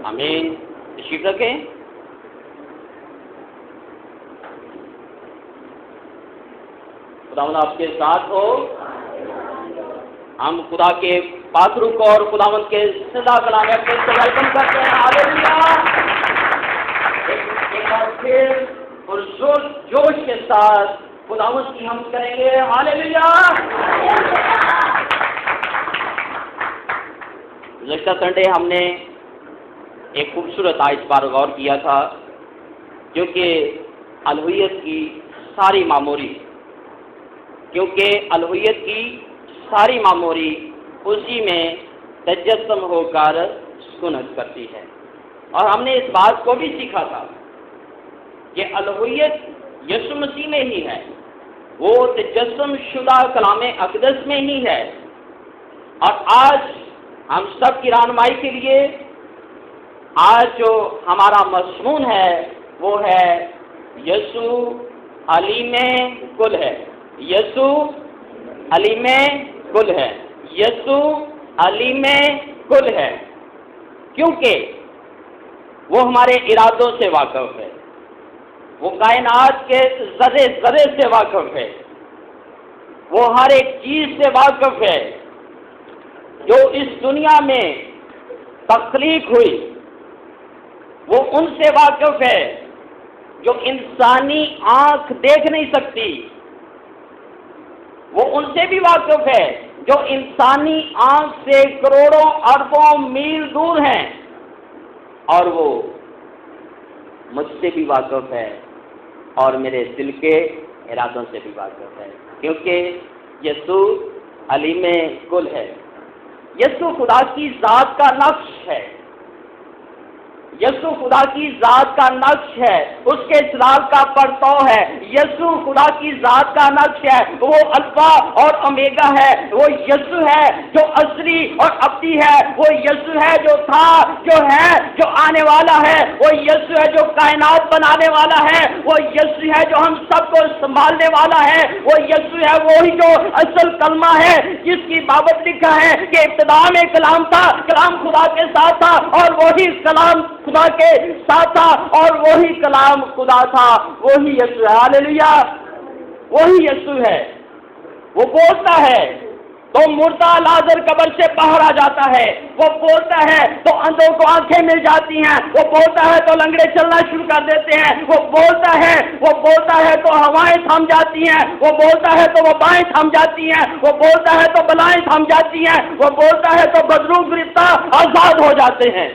آمین. تشریف رکھیں. خداوند آپ کے ساتھ ہو. ہم خدا کے پاک روح کو اور خداوند کے زندہ کلام سے ویلکم کرتے ہیں. ہاللیلویہ. ایک بار پھر اور زور جوش کے ساتھ خداوند کی حمد کریں گے. ہاللیلویہ. گزشتہ سنڈے ہم نے ایک خوبصورت آیت پر غور کیا تھا جو کہ الوہیت کی ساری معموری، کیونکہ الوہیت کی ساری معموری اسی میں تجسم ہو کر سکونت کرتی ہے. اور ہم نے اس بات کو بھی سیکھا تھا کہ الوہیت یسوع مسیح میں ہی ہے، وہ تجسم شدہ کلام اقدس میں ہی ہے. اور آج ہم سب کی رہنمائی کے لیے آج جو ہمارا مضمون ہے وہ ہے یسوع علیم کل ہے. یسوع علیم کل ہے. یسوع علیم کل ہے کیونکہ وہ ہمارے ارادوں سے واقف ہے، وہ کائنات کے ذرے ذرے سے واقف ہے، وہ ہر ایک چیز سے واقف ہے جو اس دنیا میں تخلیق ہوئی. وہ ان سے واقف ہے جو انسانی آنکھ دیکھ نہیں سکتی. وہ ان سے بھی واقف ہے جو انسانی آنکھ سے کروڑوں اربوں میل دور ہیں. اور وہ مجھ سے بھی واقف ہے اور میرے دل کے ارادوں سے بھی واقف ہے، کیونکہ یسوع علیم کل ہے. یسوع خدا کی ذات کا نقش ہے. یسوع خدا کی ذات کا نقش ہے، اس کے جلال کا پرتو ہے. یسوع خدا کی ذات کا نقش ہے، وہ الفا اور اومیگا ہے. وہ یسوع ہے جو اصلی اور ابدی ہے. وہ یسوع ہے جو تھا، جو ہے، جو آنے والا ہے. وہ یسوع ہے جو کائنات بنانے والا ہے. وہ یسوع ہے جو ہم سب کو سنبھالنے والا ہے. وہ یسوع ہے وہی جو اصل کلمہ ہے جس کی بابت لکھا ہے کہ ابتدا میں کلام تھا، کلام خدا کے ساتھ تھا اور وہی کلام خدا کے ساتھ تھا اور وہی کلام خدا تھا. وہی یسوع ہے. ہاللیلویہ. وہی یسوع ہے. وہ بولتا ہے تو مردہ لازر قبر سے باہر آ جاتا ہے. وہ بولتا ہے تو اندھوں کو آنکھیں مل جاتی ہیں. وہ بولتا ہے تو لنگڑے چلنا شروع کر دیتے ہیں. وہ بولتا ہے تو ہوائیں تھم جاتی ہیں. وہ بولتا ہے تو وبائیں تھم جاتی ہیں. وہ بولتا ہے تو بلائیں تھم جاتی ہیں. وہ بولتا ہے تو بدلو گرفتہ آزاد ہو جاتے ہیں.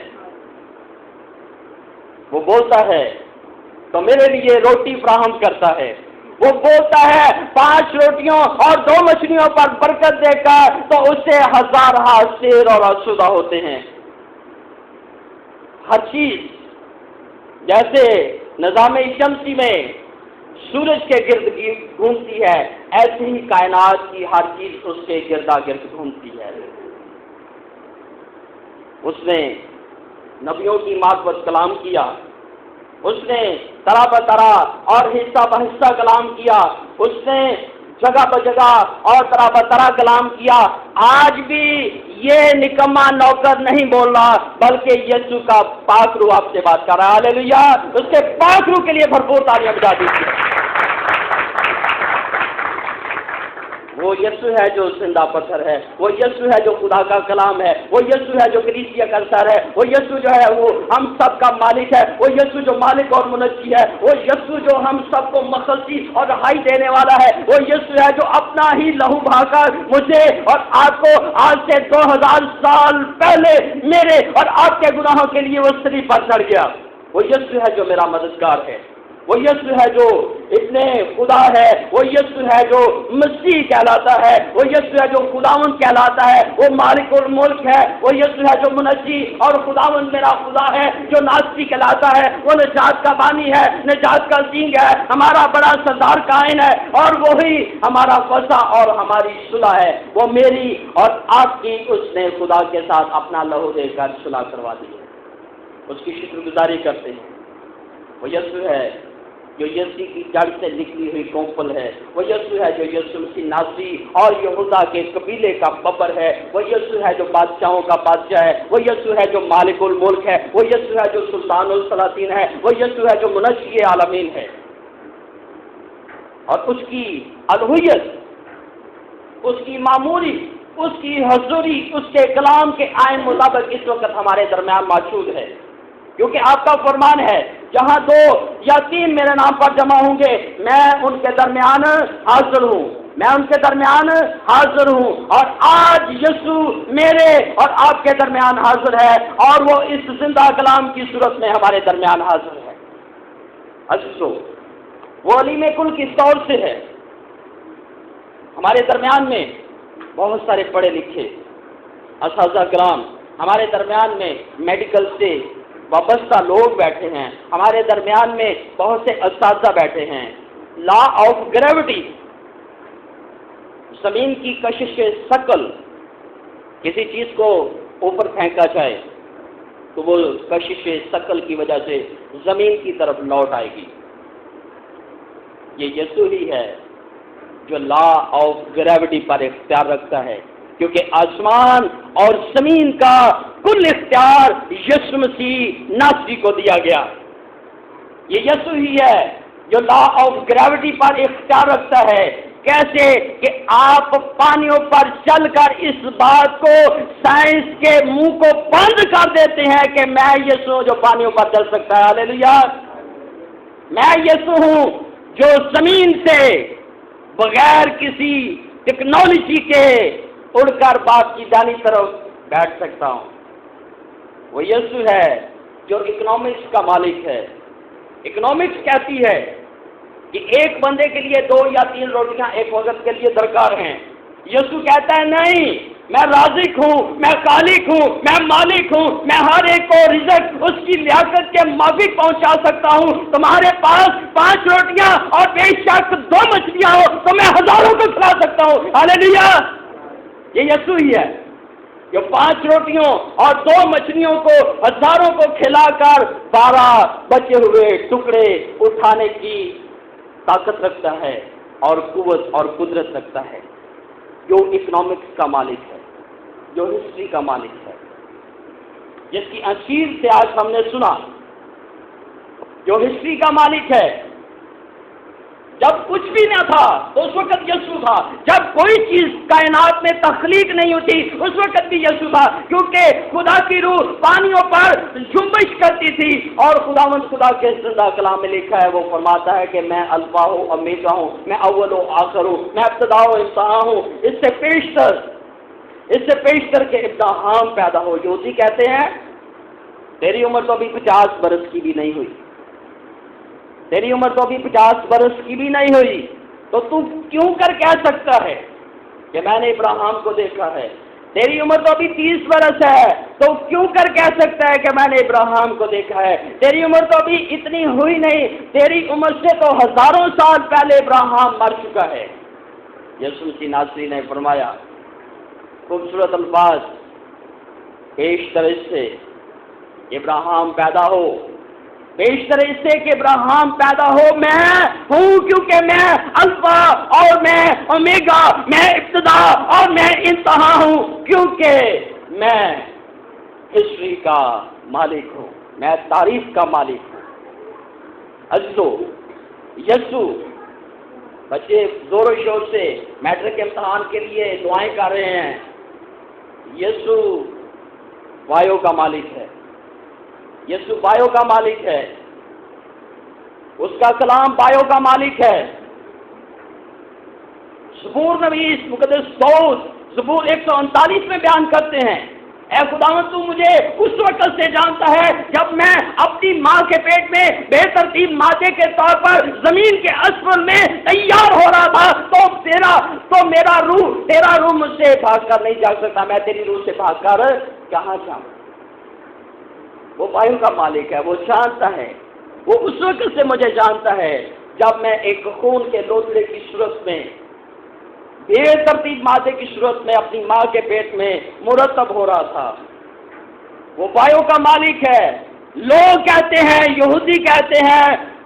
وہ بولتا ہے تو میرے لیے روٹی فراہم کرتا ہے. وہ بولتا ہے 5 روٹیوں اور 2 مچھلیوں پر برکت دے کر تو اس سے 1000 شیر اور آسودہ ہوتے ہیں. ہر چیز جیسے نظام شمسی میں سورج کے گرد گھومتی ہے، ایسے ہی کائنات کی ہر چیز اس کے گردا گرد گھومتی ہے. اس نے نبیوں کی معرفت کلام کیا. اس نے طرح بطرح اور حصہ بحصہ کلام کیا. اس نے جگہ بجگہ اور طرح بطرح کلام کیا. آج بھی یہ نکما نوکر نہیں بول رہا بلکہ یسوع کا پاک روح آپ سے بات کر رہا ہے. ہاللیلویہ. اس کے پاک روح کے لیے بھرپور تالیاں بجا دیجیے. وہ یسوع ہے جو زندہ پتھر ہے. وہ یسوع ہے جو خدا کا کلام ہے. وہ یسوع ہے جو کلیسیا کا سر ہے. وہ یسوع جو ہے وہ ہم سب کا مالک ہے. وہ یسوع جو مالک اور منجی ہے. وہ یسوع جو ہم سب کو مخلصی اور رہائی دینے والا ہے. وہ یسوع ہے جو اپنا ہی لہو بہا کر مجھے اور آپ کو آج سے 2000 سال پہلے میرے اور آپ کے گناہوں کے لیے وہ صلیب پر چڑھ گیا. وہ یسوع ہے جو میرا مددگار ہے. وہ یسوع ہے جو ابن خدا ہے. وہ یسوع ہے جو مسیح کہلاتا ہے. وہ یسوع ہے جو خداوند کہلاتا ہے. وہ مالک الملک ہے. وہ یسوع ہے جو منجی اور خداوند میرا خدا ہے جو ناصری کہلاتا ہے. وہ نجات کا بانی ہے، نجات کا سینگ ہے، ہمارا بڑا سردار کائن ہے اور وہی ہمارا فصح اور ہماری صلح ہے. وہ میری اور آپ کی اس نے خدا کے ساتھ اپنا لہو دے کر صلح کروا دی ہے. اس کی شکر گزاری کرتے ہیں. وہ یسوع ہے جو یسوع کی جڑ سے نکلی ہوئی کونپل ہے، وہ یسوع ہے جو یسوع مسیح ناصری اور یہودا کے قبیلے کا ببر ہے، وہ یسوع ہے جو بادشاہوں کا بادشاہ ہے، وہ یسوع ہے جو مالک الملک ہے، وہ یسوع ہے جو سلطان السلاطین ہے، وہ یسوع ہے جو منشی عالمین ہے۔ اور اس کی الوہیت، اس کی معمولی، اس کی حضوری، اس کے کلام کے آئین مطابق اس وقت ہمارے درمیان موجود ہے، کیونکہ آپ کا فرمان ہے جہاں 2 یا 3 میرے نام پر جمع ہوں گے میں ان کے درمیان حاضر ہوں، میں ان کے درمیان حاضر ہوں۔ اور آج یسوع میرے اور آپ کے درمیان حاضر ہے، اور وہ اس زندہ کلام کی صورت میں ہمارے درمیان حاضر ہے۔ عزیزو، وہ علیم کل کس طور سے ہے؟ ہمارے درمیان میں بہت سارے پڑھے لکھے اساتذہ کرام، ہمارے درمیان میں میڈیکل سے وابستہ لوگ بیٹھے ہیں، ہمارے درمیان میں بہت سے اساتذہ بیٹھے ہیں۔ لا آف گریوٹی، زمین کی کشش ثقل، کسی چیز کو اوپر پھینکا جائے تو وہ کشش ثقل کی وجہ سے زمین کی طرف لوٹ آئے گی۔ یہ یسوع ہی ہے جو لا آف گریوٹی پر اختیار رکھتا ہے، کیونکہ آسمان اور زمین کا کل اختیار یسوع مسیح ناصری کو دیا گیا۔ یہ یسوع ہی ہے جو لا آف گریوٹی پر اختیار رکھتا ہے۔ کیسے کہ آپ پانیوں پر چل کر اس بات کو سائنس کے منہ کو بند کر دیتے ہیں کہ میں یسوع جو پانیوں پر چل سکتا ہے۔ ہاللیلویہ! میں یسوع ہوں جو زمین سے بغیر کسی ٹیکنالوجی کے اڑ کر باپ کی دانی طرف بیٹھ سکتا ہوں۔ وہ یسوع ہے جو اکنامکس کا مالک ہے۔ اکنامکس کہتی ہے کہ ایک بندے کے لیے 2 یا 3 روٹیاں ایک وقت کے لیے درکار ہیں۔ یسوع کہتا ہے نہیں، میں رازق ہوں، میں خالق ہوں، میں مالک ہوں، میں ہر ایک کو رزق اس کی لیاقت کے موافق پہنچا سکتا ہوں۔ تمہارے پاس 5 روٹیاں اور بے شک 2 مچھلیاں ہو تو میں ہزاروں کو کھلا سکتا ہوں۔ ہاللیلویہ! یہ یسوع ہی ہے جو 5 روٹیوں اور 2 مچھلیوں کو ہزاروں کو کھلا کر 12 بچے ہوئے ٹکڑے اٹھانے کی طاقت رکھتا ہے اور قوت اور قدرت رکھتا ہے، جو اکنامکس کا مالک ہے، جو ہسٹری کا مالک ہے، جس کی انشیر سے آج ہم نے سنا، جو ہسٹری کا مالک ہے۔ جب کچھ بھی نہ تھا تو اس وقت یسوع تھا، جب کوئی چیز کائنات میں تخلیق نہیں ہوتی اس وقت بھی یسوع تھا، کیونکہ خدا کی روح پانیوں پر جنبش کرتی تھی، اور خداوند خدا کے زندہ کلام میں لکھا ہے، وہ فرماتا ہے کہ میں الفا ہوں، اومیگا ہوں، میں اول و آخر ہوں، میں ابتدا و انتہا ہوں۔ اس سے پیشتر کے ابراہیم پیدا ہو۔ یہودی کہتے ہیں تیری عمر تو ابھی 50 برس کی بھی نہیں ہوئی، تیری عمر تو ابھی 50 برس کی بھی نہیں ہوئی، تو کیوں کر کہہ سکتا ہے کہ میں نے ابراہیم کو دیکھا ہے؟ تیری عمر تو ابھی 30 برس ہے، تو کیوں کر کہہ سکتا ہے کہ میں نے ابراہیم کو دیکھا ہے؟ تیری عمر تو ابھی اتنی ہوئی نہیں، تیری عمر سے تو ہزاروں سال پہلے ابراہیم مر چکا ہے۔ یسوع مسیح ناصری نے فرمایا، خوبصورت الفاظ، بیشتر اس سے ابراہیم پیدا ہو، بیشتر اس سے کہ ابراہیم پیدا ہو، میں ہوں، کیونکہ میں الفا اور میں اومیگا، میں ابتدا اور میں انتہا ہوں، کیونکہ میں ہسٹری کا مالک ہوں، میں تاریخ کا مالک ہوں۔ عزیزو، یسوع، بچے زور و شور سے میٹرک امتحان کے لیے دعائیں کر رہے ہیں۔ یسوع وایو کا مالک ہے، یسوع بایو کا مالک ہے، اس کا کلام بایو کا مالک ہے۔ زبور نویس مقدس داؤد زبور 139 میں بیان کرتے ہیں، اے خداوند تو مجھے اس وقت سے جانتا ہے جب میں اپنی ماں کے پیٹ میں بے ترتیب مادے کے طور پر زمین کے اسفل میں تیار ہو رہا تھا، تو میرا روح مجھ سے بھاگ کر نہیں جا سکتا، میں تیری روح سے بھاگ کر کہاں جاؤں؟ وہ وایو کا مالک ہے، وہ جانتا ہے، وہ اس وقت سے مجھے جانتا ہے جب میں ایک خون کے لوتھڑے کی صورت میں بے ترتیب مادے کی صورت میں اپنی ماں کے پیٹ میں مرتب ہو رہا تھا۔ وہ وایو کا مالک ہے۔ لوگ کہتے ہیں، یہودی کہتے ہیں،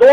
2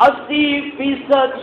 80%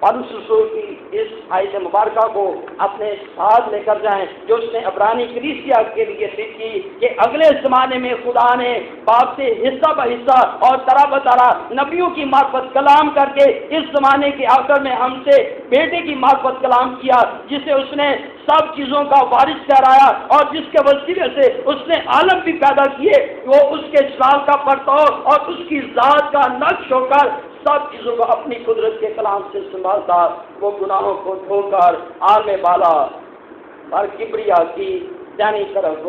پالوس رسول کی اس آیت مبارکہ کو اپنے ساتھ لے کر جائیں جو اس نے عبرانی کلیسیا کے لیے لکھی کہ اگلے زمانے میں خدا نے باپ سے حصہ بحصہ اور طرح بطرح نبیوں کی معرفت کلام کر کے اس زمانے کے آخر میں ہم سے بیٹے کی معرفت کلام کیا، جسے اس نے سب چیزوں کا وارث ٹھہرایا اور جس کے وسیلے سے اس نے عالم بھی پیدا کیے۔ وہ اس کے جلال کا پرتو اور اس کی ذات کا نقش ہو کر سب چیزوں کو اپنی قدرت کے کلام سے سنبھالتا، وہ گناہوں کو دھو کر عالم بالا اور کبریا کی دائیں طرف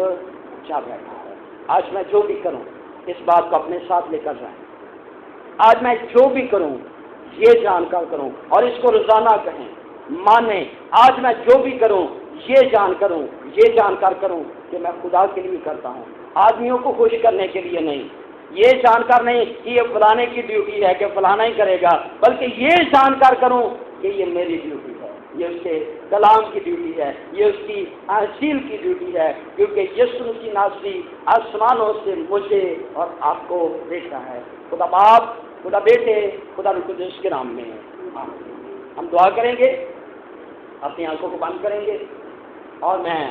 جا بیٹھا ہے۔ آج میں جو بھی کروں اس بات کو اپنے ساتھ لے کر جائیں، آج میں جو بھی کروں یہ جان کر کروں اور اس کو روزانہ کہیں، مانیں۔ آج میں جو بھی کروں یہ جان کر کروں کہ میں خدا کے لیے کرتا ہوں، آدمیوں کو خوش کرنے کے لیے نہیں، یہ جان کر نہیں کہ یہ فلانے کی ڈیوٹی ہے کہ فلانا ہی کرے گا، بلکہ یہ جان کر کروں کہ یہ میری ڈیوٹی ہے، یہ اس کے کلام کی ڈیوٹی ہے، یہ اس کی انجیل کی ڈیوٹی ہے، کیونکہ یسوع کی ناصری آسمانوں سے مجھے اور آپ کو دیکھتا ہے۔ خدا باپ، خدا بیٹے، خدا روح القدس کے نام میں آمین۔ ہم دعا کریں گے، اپنی آنکھوں کو بند کریں گے اور میں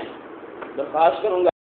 درخواست کروں گا